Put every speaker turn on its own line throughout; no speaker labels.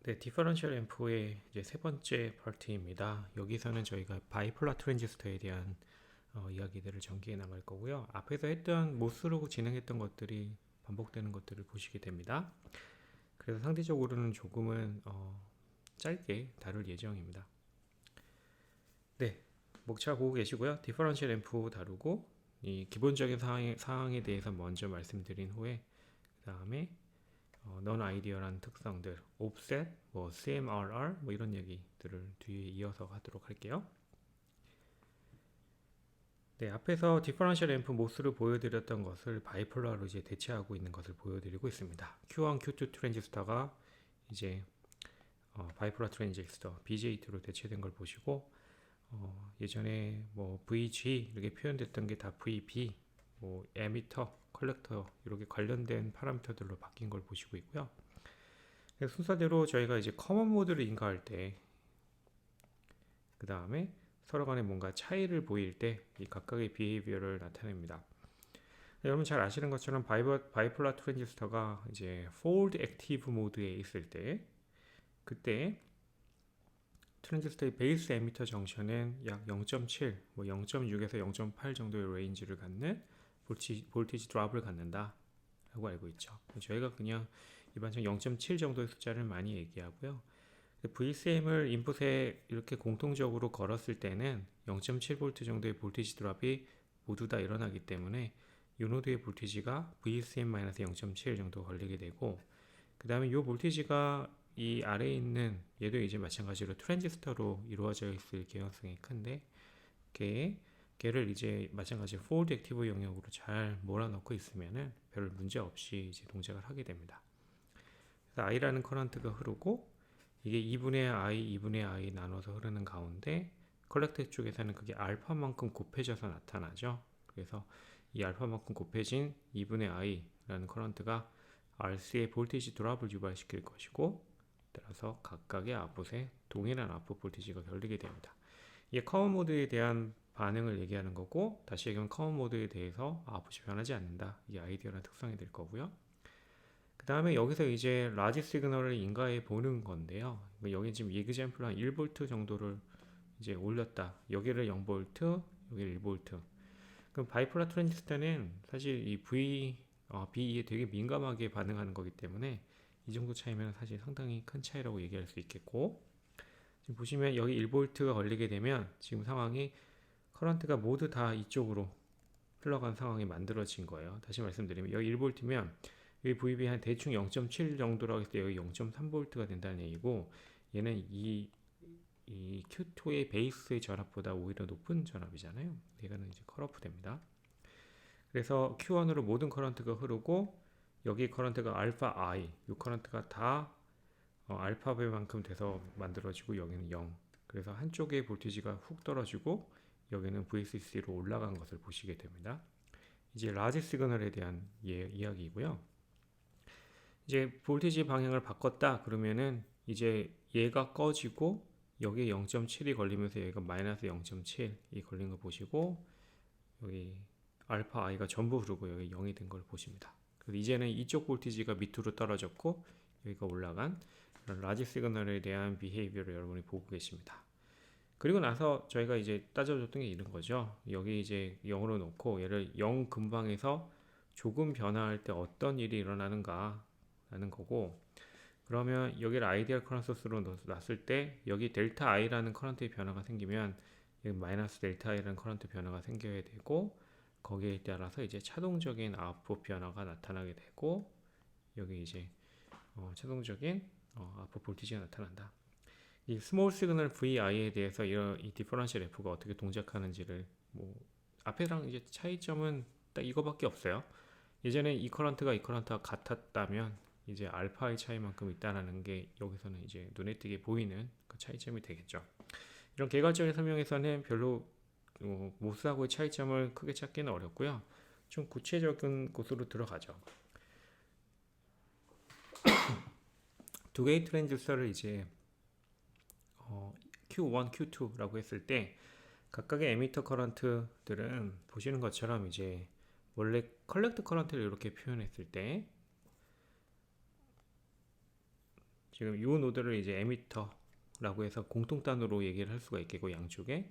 네, 디퍼런셜 앰프의 이제 세 번째 파트입니다. 여기서는 저희가 바이폴라 트랜지스터에 대한 이야기들을 전개해 나갈 거고요. 앞에서 했던 모스로 진행했던 것들이 반복되는 것들을 보시게 됩니다. 그래서 상대적으로는 조금은 짧게 다룰 예정입니다. 네, 목차 보고 계시고요. 디퍼런셜 앰프 다루고 이 기본적인 사항에 대해서 먼저 말씀드린 후에 그 다음에 넌 아이디어라는 특성들, 옵셋, CMRR 이런 얘기들을 뒤에 이어서 하도록 할게요. 네, 앞에서 디퍼런셜 앰프 모스를 보여드렸던 것을 바이폴라로 이제 대체하고 있는 것을 보여드리고 있습니다. Q1, Q2 트랜지스터가 이제 바이폴라 트랜지스터 BJ2로 대체된 걸 보시고 예전에 VG 이렇게 표현됐던 게 다 VB, 에미터, 컬렉터 이렇게 관련된 파라미터들로 바뀐 걸 보시고 있고요. 순서대로 저희가 이제 커먼 모드를 인가할 때, 그 다음에 서로 간에 뭔가 차이를 보일 때 이 각각의 비헤이비어를 나타냅니다. 여러분 잘 아시는 것처럼 바이폴라 트랜지스터가 이제 폴드 액티브 모드에 있을 때, 그때 트랜지스터의 베이스 에미터 정션은 약 0.7, 0.6에서 0.8 정도의 레인지를 갖는 볼티지 드랍을 갖는다 라고 알고 있죠. 저희가 그냥 일반적으로 0.7 정도의 숫자를 많이 얘기하고요. VCM을 인풋에 이렇게 공통적으로 걸었을 때는 0.7V 정도의 볼티지 드랍이 모두 다 일어나기 때문에 이 노드의 볼티지가 VCM-0.7 정도 걸리게 되고, 그 다음에 이 볼티지가 이 아래에 있는 얘도 이제 마찬가지로 트랜지스터로 이루어져 있을 개연성이 큰데, 걔를 이제 마찬가지로 폴드 액티브 영역으로 잘 몰아넣고 있으면은 별 문제 없이 이제 동작을 하게 됩니다. 그래서 I라는 커런트가 흐르고, 이게 2분의 I, 2분의 I 나눠서 흐르는 가운데 컬렉터 쪽에서는 그게 알파만큼 곱해져서 나타나죠. 그래서 이 알파만큼 곱해진 2분의 I라는 커런트가 RC의 볼티지 드랍을 유발시킬 것이고, 따라서 각각의 아웃풋에 동일한 아웃풋 볼티지가 걸리게 됩니다. 이게 커먼 모드에 대한 반응을 얘기하는 거고, 다시 얘기하면 커먼 모드에 대해서 아웃풋이 변하지 않는다. 이게 아이디어라는 특성이 될 거고요. 그 다음에 여기서 이제 라지 시그널을 인가해 보는 건데요. 여기 지금 이그젬플 한 1V 정도를 이제 올렸다. 여기를 0V, 여기를 1V. 그럼 바이폴라 트랜지스터는 사실 이 B에 되게 민감하게 반응하는 거기 때문에 이 정도 차이면 사실 상당히 큰 차이라고 얘기할 수 있겠고, 지금 보시면 여기 1V가 걸리게 되면 지금 상황이 커런트가 모두 다 이쪽으로 흘러간 상황이 만들어진 거예요. 다시 말씀드리면 여기 1V면 여기 VB 한 대충 0.7 정도라고 했을 때 여기 0.3V가 된다는 얘기고, 얘는 이 Q2의 베이스의 전압보다 오히려 높은 전압이잖아요. 이거는 이제 컷오프 됩니다. 그래서 Q1으로 모든 커런트가 흐르고, 여기 커런트가 알파 I, 이 커런트가 다 알파배만큼 돼서 만들어지고, 여기는 0. 그래서 한쪽의 볼티지가 훅 떨어지고 여기는 VCC로 올라간 것을 보시게 됩니다. 이제 라지 시그널에 대한 이야기이고요. 이제 볼티지 방향을 바꿨다 그러면은 이제 얘가 꺼지고 여기에 0.7이 걸리면서 여기가 마이너스 0.7이 걸린 거 보시고, 여기 알파 i가 전부 흐르고 여기 0이 된 걸 보십니다. 그래서 이제는 이쪽 볼티지가 밑으로 떨어졌고 여기가 올라간 라지 시그널에 대한 비헤이비어를 여러분이 보고 계십니다. 그리고 나서 저희가 이제 따져줬던 게 이런 거죠. 여기 이제 0으로 놓고 얘를 0 근방에서 조금 변화할 때 어떤 일이 일어나는가 라는 거고, 그러면 여기를 아이디얼 커런트 소스로 놨을 때 여기 델타 I라는 커런트의 변화가 생기면 여기 마이너스 델타 I라는 커런트 변화가 생겨야 되고, 거기에 따라서 이제 차동적인 아웃풋 변화가 나타나게 되고, 여기 이제 차동적인 아웃풋 볼티지가 나타난다. 이 스몰 시그널 VI에 대해서 이 디퍼런셜 F가 어떻게 동작하는지를 앞에랑 이제 차이점은 딱 이거밖에 없어요. 예전에 이 커런트가 이 커런트와 같았다면 이제 알파의 차이만큼 있다라는 게 여기서는 이제 눈에 띄게 보이는 그 차이점이 되겠죠. 이런 개괄적인 설명에서는 별로 모스하고의 차이점을 크게 찾기는 어렵고요. 좀 구체적인 곳으로 들어가죠. 두 개의 트랜지스터를 이제 Q1, Q2라고 했을 때 각각의 에미터 커런트들은 보시는 것처럼 이제 원래 컬렉터 커런트를 이렇게 표현했을 때 지금 이 노드를 이제 에미터라고 해서 공통단으로 얘기를 할 수가 있겠고 양쪽에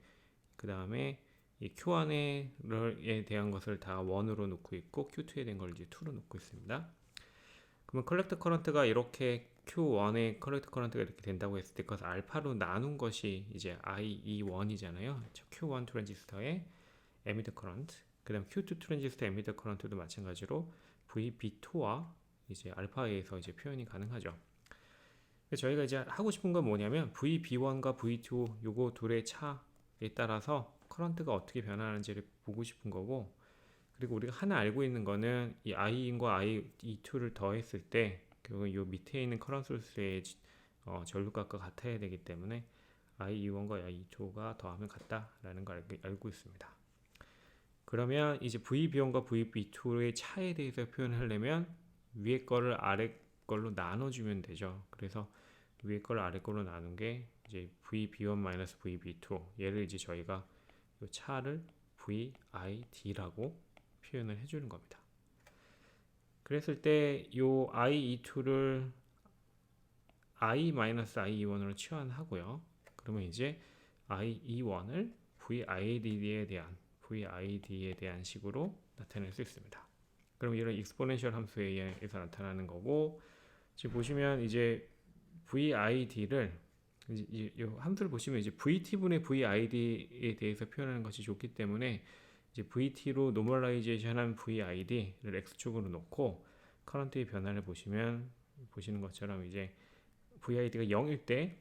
그 다음에 이 Q1에 대한 것을 다 1으로 놓고 있고 Q2에 대한 걸 이제 2로 놓고 있습니다. 그러면 컬렉터 커런트가 이렇게 Q1에 컬렉터 커런트가 이렇게 된다고 했을 때 그것을 알파로 나눈 것이 이제 IE1이잖아요. Q1 트랜지스터의 에미터 커런트, 그 다음 Q2 트랜지스터 에미터 커런트도 마찬가지로 VB2와 이제 알파에서 이제 표현이 가능하죠. 저희가 이제 하고 싶은 건 뭐냐면 VB1과 V2 요거 둘의 차에 따라서 커런트가 어떻게 변하는지를 보고 싶은 거고, 그리고 우리가 하나 알고 있는 거는 이 I1과 I2를 더했을 때 결국 요 밑에 있는 커런트 소스의 전류값과 같아야 되기 때문에 I21과 I2가 더하면 같다라는 걸 알고 있습니다. 그러면 이제 VB1과 VB2의 차에 대해서 표현을 하려면 위에 거를 아래 걸로 나눠주면 되죠. 그래서 위에 걸 아래 걸로 나눈 게 이제 VB1-VB2, 얘를 이제 저희가 이 차를 VID라고 표현을 해주는 겁니다. 그랬을 때 이 IE2를 I-IE1으로 치환하고요. 그러면 이제 IE1을 VID에 대한 식으로 나타낼 수 있습니다. 그럼 이런 익스포넨셜 함수에 의해서 나타나는 거고, 지금 보시면 이제 VID를 이 함수를 보시면 이제 VT분의 VID에 대해서 표현하는 것이 좋기 때문에 이제 VT로 노멀라이제이션한 VID를 X축으로 놓고 커런트의 변화를 보시는 것처럼 이제 VID가 0일 때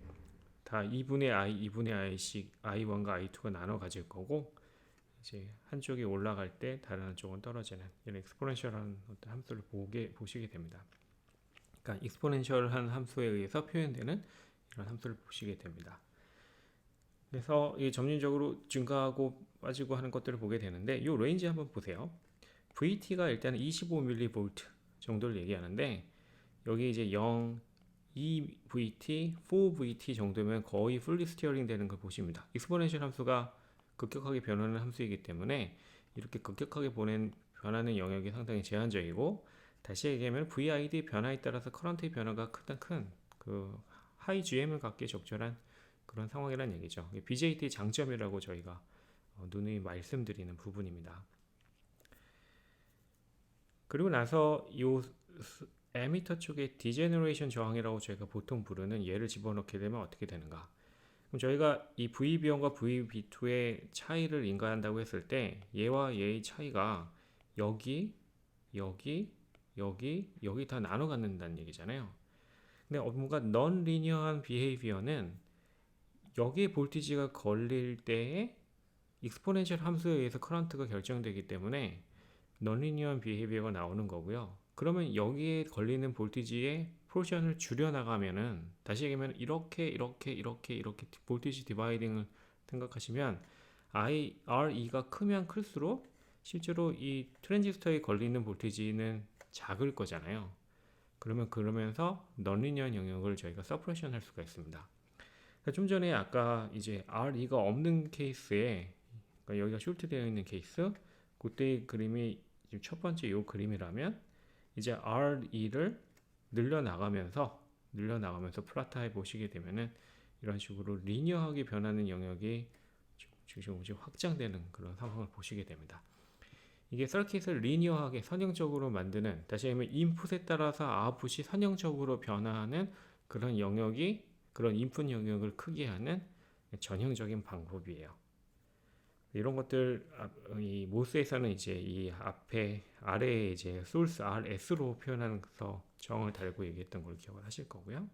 다 2분의 I, 2분의 I씩 I1과 I2가 나눠 가질 거고, 이제 한쪽이 올라갈 때 다른 한쪽은 떨어지는 이런 익스포넨셜한 어떤 함수를 보시게 됩니다. 그러니까 익스포넨셜한 함수에 의해서 표현되는 이런 함수를 보시게 됩니다. 그래서 이 점진적으로 증가하고 빠지고 하는 것들을 보게 되는데 이 레인지 한번 보세요. VT가 일단 25mV 정도를 얘기하는데 여기 이제 0, 2VT, 4VT 정도면 거의 풀리 스티어링 되는 걸 보십니다. 익스포넨셜 함수가 급격하게 변하는 함수이기 때문에 이렇게 급격하게 변하는 영역이 상당히 제한적이고, 다시 얘기하면 VID 변화에 따라서 커런트의 변화가 큰 그 하이 GM을 갖기에 적절한 그런 상황이라는 얘기죠. BJT의 장점이라고 저희가 누누이 말씀드리는 부분입니다. 그리고 나서 이 에미터 쪽에 디제너레이션 저항이라고 저희가 보통 부르는 얘를 집어넣게 되면 어떻게 되는가? 그럼 저희가 이 VB1과 VB2의 차이를 인가한다고 했을 때 얘와 얘의 차이가 여기 다 나눠 갖는다는 얘기잖아요. 근데 뭔가 넌 리니어한 비헤이비어는 여기에 볼티지가 걸릴 때에 익스포넨셜 함수에 의해서 커런트가 결정되기 때문에 넌리니어한 비헤이비어가 나오는 거고요. 그러면 여기에 걸리는 볼티지의 포션을 줄여나가면은, 다시 얘기하면 이렇게 볼티지 디바이딩을 생각하시면 RE가 크면 클수록 실제로 이 트랜지스터에 걸리는 볼티지는 작을 거잖아요. 그러면서 넌리니어한 영역을 저희가 서프레션 할 수가 있습니다. 좀 전에 아까 이제 RE가 없는 케이스에, 그러니까 여기가 숄트 되어 있는 케이스, 그때의 그림이 지금 첫 번째 이 그림이라면 이제 RE를 늘려나가면서 플라트해 보시게 되면은 이런 식으로 리니어하게 변하는 영역이 지금 확장되는 그런 상황을 보시게 됩니다. 이게 서킷을 리니어하게 선형적으로 만드는, 다시 얘기하면 인풋에 따라서 아웃풋이 선형적으로 변화하는 그런 영역이, 그런 인풋 영역을 크게 하는 전형적인 방법이에요. 이런 것들 이 모스에서는 이제 이 아래에 이제 소스 RS로 표현하면서 정을 달고 얘기했던 걸 기억을 하실 거고요.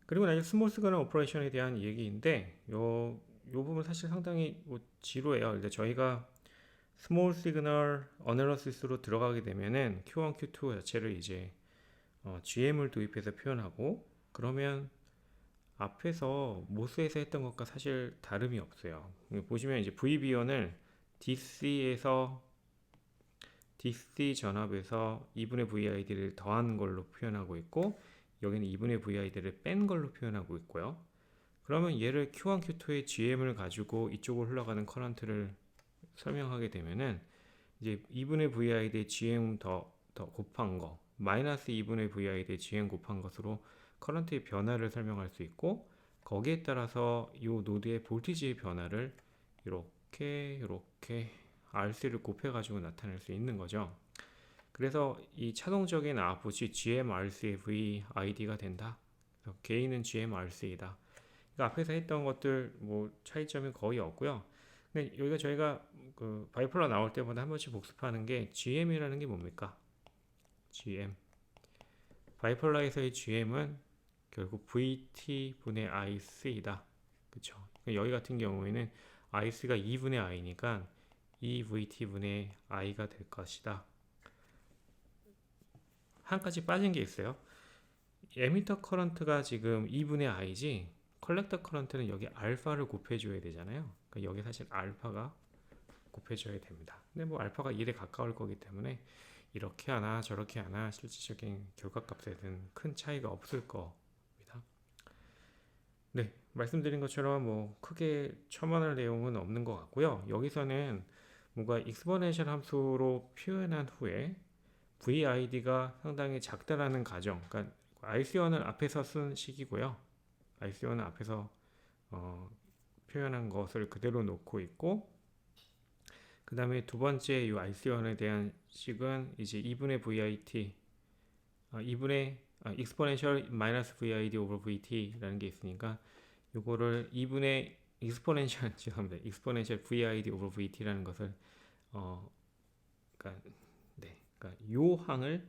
그리고 나중에 스몰 시그널 오퍼레이션에 대한 얘기인데 요 부분 사실 상당히 지루해요. 근데 저희가 스몰 시그널 어널리시스로 들어가게 되면은 Q1, Q2 자체를 이제 GM을 도입해서 표현하고, 그러면 앞에서 모스에서 했던 것과 사실 다름이 없어요. 보시면 이제 VB1을 DC 전압에서 2분의 VID를 더한 걸로 표현하고 있고, 여기는 2분의 VID를 뺀 걸로 표현하고 있고요. 그러면 얘를 Q1, Q2의 GM을 가지고 이쪽으로 흘러가는 커런트를 설명하게 되면은 이제 2분의 VID의 GM 곱한 거 마이너스 2분의 VID GM 곱한 것으로 커런트의 변화를 설명할 수 있고, 거기에 따라서 이 노드의 볼티지의 변화를 이렇게 RC를 곱해가지고 나타낼 수 있는 거죠. 그래서 이 차동적인 아웃풋이 GMRC의 VID가 된다. 게인은 GMRC이다. 그러니까 앞에서 했던 것들 뭐 차이점이 거의 없고요. 근데 여기가 저희가 그 바이폴라 나올 때마다 한 번씩 복습하는 게 GM이라는 게 뭡니까? GM. 바이폴라에서의 GM은 결국 VT분의 IC이다. 그쵸? 여기 같은 경우에는 IC가 2분의 I니까 2VT분의 I가 될 것이다. 한 가지 빠진 게 있어요. 에미터 커런트가 지금 2분의 I지, 컬렉터 커런트는 여기 알파를 곱해줘야 되잖아요. 그러니까 여기 사실 알파가 곱해줘야 됩니다. 근데 뭐 알파가 1에 가까울 거기 때문에 이렇게 하나 저렇게 하나 실질적인 결과값에는 큰 차이가 없을 겁니다. 네, 말씀드린 것처럼 뭐 크게 첨언할 내용은 없는 것 같고요. 여기서는 뭔가 익스포넨셜 함수로 표현한 후에 VID가 상당히 작다라는 가정, 그러니까 IC1을 앞에서 쓴 식이고요. IC1은 앞에서 표현한 것을 그대로 놓고 있고, 그 다음에 두 번째 이 IC1에 대한 식은 이제 2분의 VIT, 2분의 exponential minus VID over VT라는 게 있으니까 요거를 2분의 exponential 죄송합니다. exponential VID over VT라는 것을 그러니까 요 항을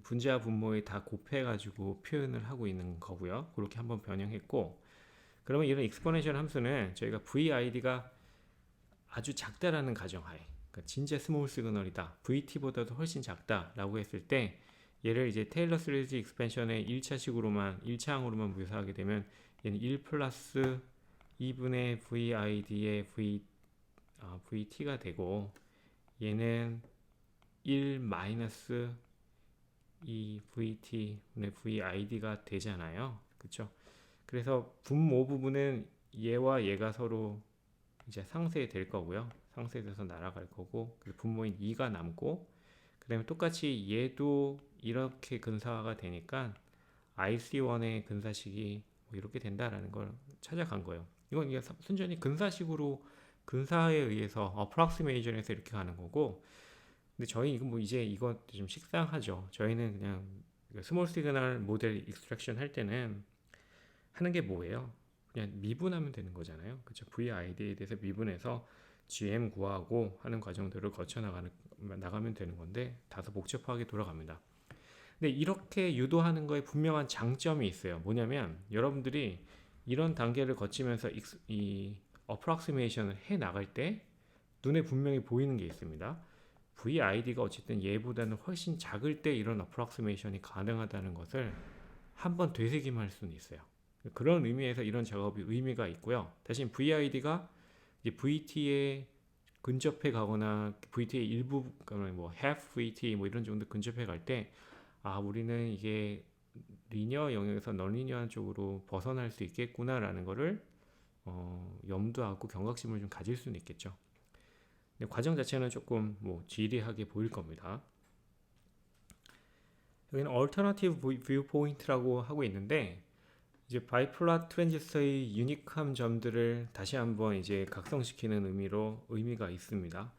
분자와 분모에 다 곱해가지고 표현을 하고 있는 거고요. 그렇게 한번 변형했고, 그러면 이런 exponential 함수는 저희가 VID가 아주 작다라는 가정하에, 그러니까 진짜 스몰 시그널이다, VT보다도 훨씬 작다라고 했을 때, 얘를 이제 테일러 시리즈 익스펜션의 1차식으로만 1차항으로만 묘사하게 되면 얘는 1 플러스 2분의 VID의 VT가 되고, 얘는 1 마이너스 이 VT분의 VID가 되잖아요. 그쵸? 그래서 분모 부분은 얘와 얘가 서로 이제 상쇄될 거고요. 상쇄돼서 날아갈 거고, 분모인 2가 남고, 그 다음에 똑같이 얘도 이렇게 근사화가 되니까 IC1의 근사식이 뭐 이렇게 된다라는 걸 찾아간 거예요. 이건 이게 순전히 근사식으로 근사에 의해서 approximation에서 이렇게 가는 거고, 근데 저희 뭐 이제 이거 좀 식상하죠. 저희는 그냥 스몰 시그널 모델 익스트랙션 할 때는 하는 게 뭐예요? 그냥 미분하면 되는 거잖아요. 그렇죠? VID에 대해서 미분해서 GM 구하고 하는 과정들을 거쳐 나가면 되는 건데 다소 복잡하게 돌아갑니다. 근데 이렇게 유도하는 거에 분명한 장점이 있어요. 뭐냐면 여러분들이 이런 단계를 거치면서 이 approximation을 해 나갈 때 눈에 분명히 보이는 게 있습니다. VID가 어쨌든 얘보다는 훨씬 작을 때 이런 approximation이 가능하다는 것을 한번 되새김할 수는 있어요. 그런 의미에서 이런 작업이 의미가 있고요. 대신 VID가 VT에 근접해 가거나 VT의 일부, 뭐 half VT 뭐 이런 정도 근접해 갈 때, 우리는 이게 리니어 영역에서 넌리니어한 쪽으로 벗어날 수 있겠구나라는 거를 염두하고 경각심을 좀 가질 수는 있겠죠. 근데 과정 자체는 조금 뭐 지리하게 보일 겁니다. 여기는 Alternative Viewpoint라고 하고 있는데, 이제 바이폴라 트랜지스터의 유니크한 점들을 다시 한번 이제 각성시키는 의미가 있습니다.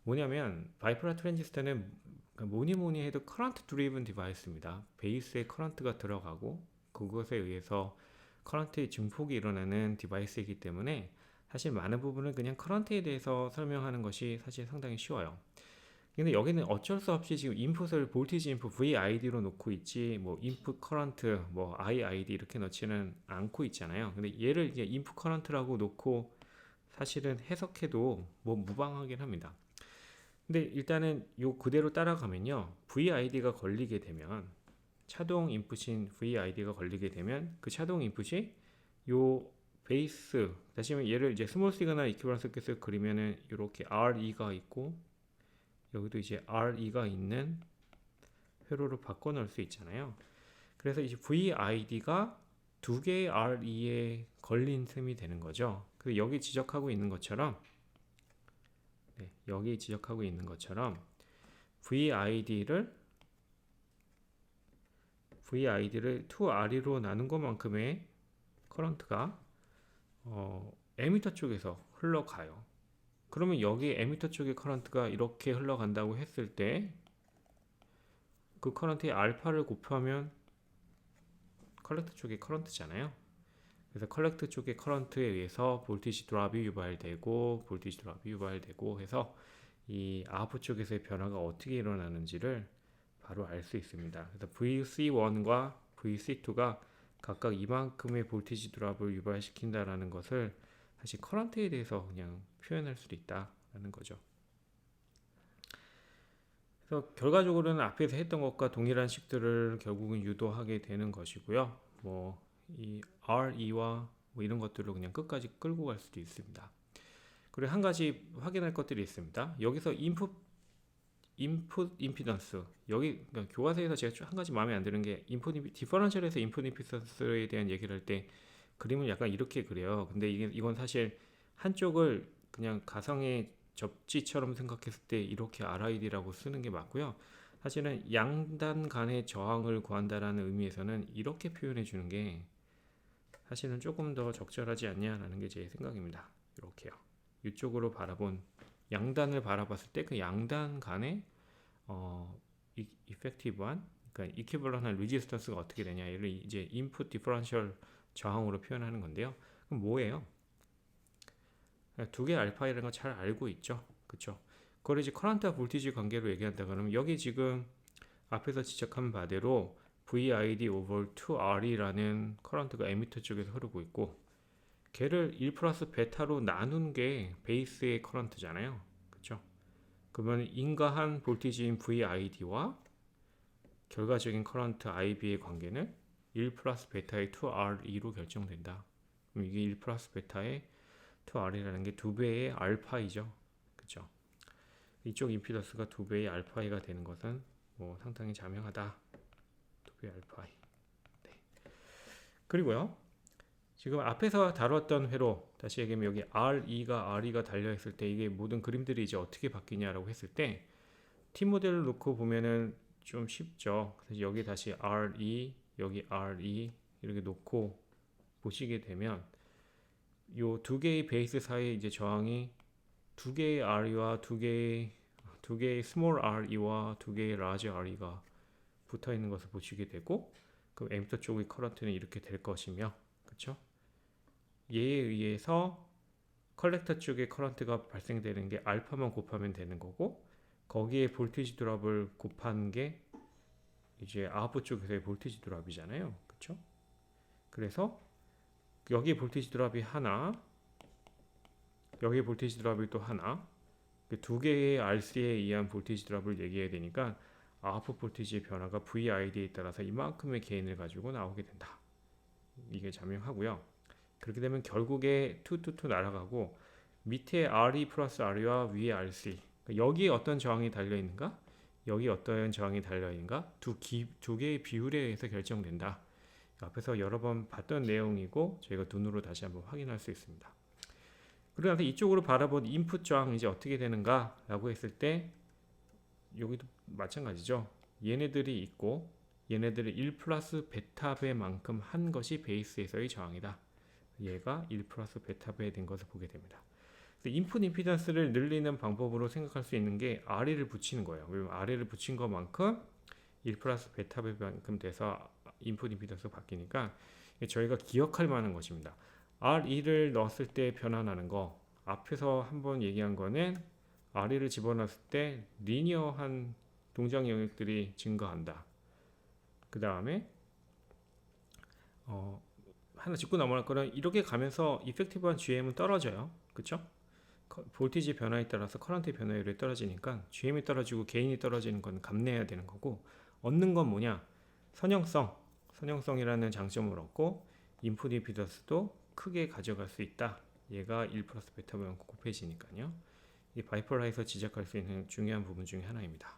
뭐냐면 바이폴라 트랜지스터는 뭐니 해도 커런트 드리븐 디바이스입니다. 베이스에 커런트가 들어가고 그것에 의해서 커런트의 증폭이 일어나는 디바이스이기 때문에 사실 많은 부분은 그냥 커런트에 대해서 설명하는 것이 사실 상당히 쉬워요. 근데 여기는 어쩔 수 없이 지금 인풋을 볼티지 인풋 VID로 놓고 있지, 뭐 인풋 커런트 뭐 IID 이렇게 넣지는 않고 있잖아요. 근데 얘를 이제 인풋 커런트라고 놓고 사실은 해석해도 뭐 무방하긴 합니다. 근데 일단은 요 그대로 따라가면요, VID가 걸리게 되면, 차동 인풋인 VID가 걸리게 되면 그 차동 인풋이 요 베이스, 다시 말하면 얘를 이제 스몰 시그널 이퀴벌런스 서킷을 그리면은 이렇게 RE가 있고 여기도 이제 RE가 있는 회로로 바꿔 놓을 수 있잖아요. 그래서 이제 VID가 두 개의 RE에 걸린 셈이 되는 거죠. 그래서 여기 지적하고 있는 것처럼 VID를 2RE로 나눈 것만큼의 커런트가 에미터 쪽에서 흘러가요. 그러면 여기 에미터 쪽의 커런트가 이렇게 흘러간다고 했을 때 그 커런트의 알파를 곱하면 컬렉터 쪽의 커런트잖아요. 그래서 컬렉터 쪽의 커런트에 의해서 볼티지 드랍이 유발되고 해서 이 아웃풋 쪽에서의 변화가 어떻게 일어나는지를 바로 알 수 있습니다. 그래서 VC1과 VC2가 각각 이만큼의 볼티지 드랍을 유발시킨다라는 것을 사실 커런트에 대해서 그냥 표현할 수도 있다라는 거죠. 그래서 결과적으로는 앞에서 했던 것과 동일한 식들을 결국은 유도하게 되는 것이고요. 뭐 이 RE와 뭐 이런 것들을 그냥 끝까지 끌고 갈 수도 있습니다. 그리고 한 가지 확인할 것들이 있습니다. 여기서 인풋 임피던스, 여기 그러니까 교과서에서 제가 한 가지 마음에 안 드는 게 디퍼런셜에서 인풋 임피던스에 대한 얘기를 할 때 그림을 약간 이렇게 그려요. 근데 이건 사실 한쪽을 그냥 가상의 접지처럼 생각했을 때 이렇게 RID라고 쓰는 게 맞고요. 사실은 양단 간의 저항을 구한다라는 의미에서는 이렇게 표현해 주는 게 사실은 조금 더 적절하지 않냐라는 게 제 생각입니다. 이렇게요. 이쪽으로 바라본 양단을 바라봤을 때 그 양단 간의 이펙티브한, 그러니까 이퀴벌런한 레지스턴스가 어떻게 되냐, 얘를 이제 인풋 디퍼런셜 저항으로 표현하는 건데요. 그럼 뭐예요? 두 개의 알파이라는 거 잘 알고 있죠, 그렇죠? 그걸 이제 커런트와 볼티지 관계로 얘기한다 그러면 여기 지금 앞에서 지적한 바대로 VID over 2R이라는 커런트가 에미터 쪽에서 흐르고 있고, 걔를 1 플러스 베타로 나눈 게 베이스의 커런트잖아요, 그렇죠? 그러면 인가한 볼티지인 VID와 결과적인 커런트 IB의 관계는 1 플러스 베타의 2RE로 결정된다. 그럼 이게 1 플러스 베타의 2R이라는 게 2배의 알파이죠, 그렇죠? 이쪽 임피던스가 2배의 알파이가 되는 것은 뭐 상당히 자명하다. 2배의 알파이. 네. 그리고요, 지금 앞에서 다뤘던 회로 다시 얘기하면 여기 RE가 달려있을 때 이게 모든 그림들이 이제 어떻게 바뀌냐라고 했을 때 T 모델을 놓고 보면은 좀 쉽죠. 그래서 여기 다시 RE, 여기 RE 이렇게 놓고 보시게 되면 요 두 개의 베이스 사이에 이제 저항이 두 개의 RE와 두 개의 small RE와 두 개의 large RE가 붙어 있는 것을 보시게 되고, 그럼 에미터 쪽의 커런트는 이렇게 될 것이며, 그렇죠? 얘에 의해서 컬렉터 쪽의 커런트가 발생되는 게 알파만 곱하면 되는 거고, 거기에 볼티지 드랍을 곱한 게 이제 아웃풋 쪽에서의 볼티지 드랍이잖아요, 그렇죠? 그래서 여기 볼티지 드랍이 하나, 여기 볼티지 드랍이 또 하나, 두 개의 RC에 의한 볼티지 드랍을 얘기해야 되니까 아웃풋 볼티지의 변화가 VID에 따라서 이만큼의 게인을 가지고 나오게 된다. 이게 자명하고요. 그렇게 되면 결국에 2 날아가고 밑에 RE 플러스 RE와 위에 RC, 여기에 어떤 저항이 달려있는가, 여기 어떤 저항이 달려있는가, 두 개의 비율에 의해서 결정된다. 앞에서 여러 번 봤던 내용이고 저희가 눈으로 다시 한번 확인할 수 있습니다. 그리고 나서 이쪽으로 바라본 인풋 저항이 이제 어떻게 되는가 라고 했을 때 여기도 마찬가지죠. 얘네들이 있고 얘네들을 1 플러스 베타배만큼 한 것이 베이스에서의 저항이다. 얘가 1 플러스 베타배 된 것을 보게 됩니다. 인풋 임피던스를 늘리는 방법으로 생각할 수 있는 게 RE를 붙이는 거예요. 왜냐면 RE를 붙인 것만큼 1 플러스 베타배만큼 돼서 인풋 임피던스가 바뀌니까 저희가 기억할 만한 것입니다. RE를 넣었을 때 변화나는 거, 앞에서 한번 얘기한 거는 RE를 집어넣었을 때 리니어한 동작 영역들이 증가한다. 그 다음에 하나 짚고 넘어갈 거는 이렇게 가면서 이펙티브한 GM은 떨어져요, 그쵸? 볼티지 변화에 따라서 커런트의 변화율이 떨어지니까 GM이 떨어지고 게인이 떨어지는 건 감내해야 되는 거고, 얻는 건 뭐냐? 선형성이라는 장점을 얻고 인풋 임피던스도 크게 가져갈 수 있다. 얘가 1 플러스 베타보다 곱해지니까요. 이 바이폴라에서 지적할 수 있는 중요한 부분 중에 하나입니다.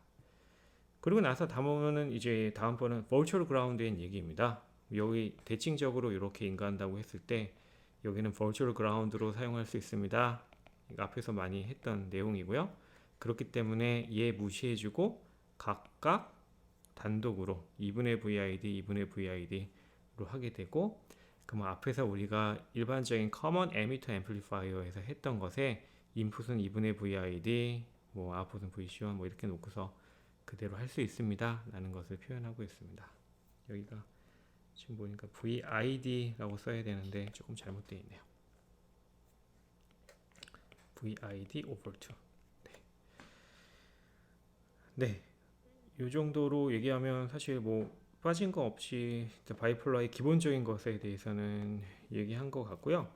그리고 나서 다음번은 이제 다음번은 버추얼 그라운드의 얘기입니다. 여기 대칭적으로 이렇게 인가한다고 했을 때 여기는 버추얼 그라운드로 사용할 수 있습니다. 앞에서 많이 했던 내용이고요. 그렇기 때문에 얘 무시해주고 각각 단독으로 2분의 VID, 2분의 VID로 하게 되고, 그럼 앞에서 우리가 일반적인 커먼 에미터 앰플리파이어에서 했던 것에 인풋은 2분의 VID, 뭐 아웃풋은 VC1 뭐 이렇게 놓고서 그대로 할 수 있습니다 라는 것을 표현하고 있습니다. 여기가 지금 보니까 VID라고 써야 되는데 조금 잘못되어 있네요. VID over 2. 네, 이 정도로 얘기하면 사실 뭐 빠진 거 없이 바이폴러의 기본적인 것에 대해서는 얘기한 것 같고요.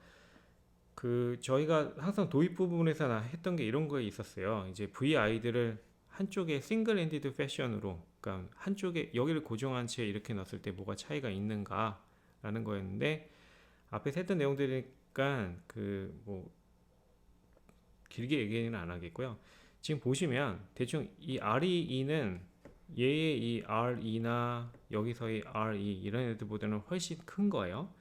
저희가 항상 도입 부분에서 했던 게 이런 거에 있었어요. 이제 VID를 한쪽에 싱글 엔디드 패션으로, 그러니까 한쪽에 여기를 고정한 채 이렇게 넣었을 때 뭐가 차이가 있는가 라는 거였는데, 앞에 했던 내용들이니까 뭐 길게 얘기는 안 하겠고요. 지금 보시면 대충 이 RE는 얘의 이 RE나 여기서의 RE 이런 애들보다는 훨씬 큰 거예요.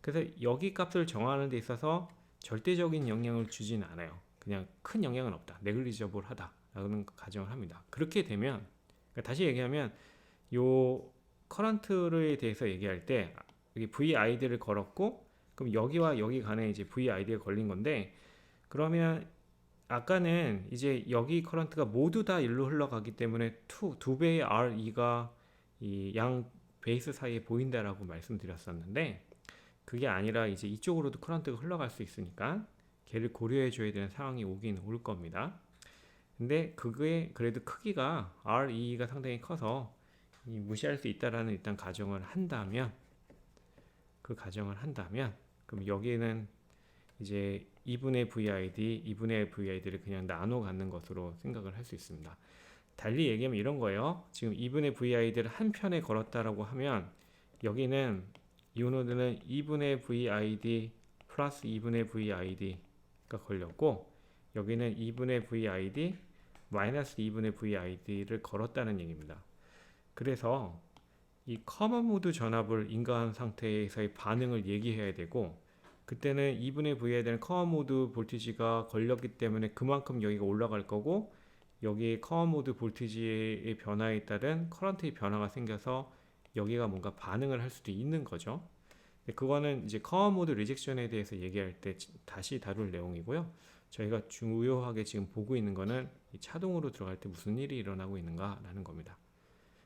그래서 여기 값을 정하는 데 있어서 절대적인 영향을 주진 않아요. 그냥 큰 영향은 없다, 네글리저블하다 라는 가정을 합니다. 그렇게 되면, 그러니까 다시 얘기하면 요 커런트에 대해서 얘기할 때 여기 VID를 걸었고, 그럼 여기와 여기 간에 이제 VID가 걸린 건데, 그러면 아까는 이제 여기 커런트가 모두 다 일로 흘러가기 때문에 두 배의 RE가 이 양 베이스 사이에 보인다라고 말씀드렸었는데, 그게 아니라 이제 이쪽으로도 커런트가 흘러갈 수 있으니까 걔를 고려해 줘야 되는 상황이 오긴 올 겁니다. 근데 그게 그래도 크기가 RE가 상당히 커서 무시할 수 있다라는 일단 가정을 한다면, 그럼 여기에는 이제 2분의 VID, 2분의 VID를 그냥 나눠 갖는 것으로 생각을 할 수 있습니다. 달리 얘기하면 이런 거예요. 지금 2분의 VID를 한 편에 걸었다라고 하면, 여기는 이 노드는 2분의 VID 플러스 2분의 VID가 걸렸고, 여기는 2분의 VID 마이너스 2분의 VID를 걸었다는 얘기입니다. 그래서 이 커먼 모드 전압을 인가한 상태에서의 반응을 얘기해야 되고, 그때는 2분의 VID는 커먼 모드 볼티지가 걸렸기 때문에 그만큼 여기가 올라갈 거고, 여기에 커먼 모드 볼티지의 변화에 따른 커런트의 변화가 생겨서 여기가 뭔가 반응을 할 수도 있는 거죠. 그거는 이제 커먼 모드 리젝션에 대해서 얘기할 때 다시 다룰 내용이고요. 저희가 중요하게 지금 보고 있는 거는 이 차동으로 들어갈 때 무슨 일이 일어나고 있는가 라는 겁니다.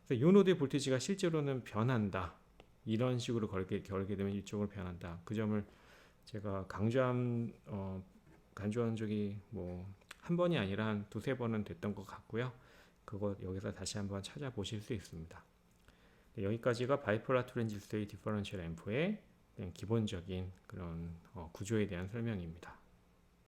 그래서 이 노드의 볼티지가 실제로는 변한다, 이런 식으로 걸게 되면 이쪽으로 변한다. 그 점을 제가 강조한 적이 뭐 한 번이 아니라 한 두세 번은 됐던 것 같고요. 그거 여기서 다시 한번 찾아보실 수 있습니다. 여기까지가 바이폴라 트랜지스터의 디퍼런셜 앰프의 기본적인 그런 구조에 대한 설명입니다.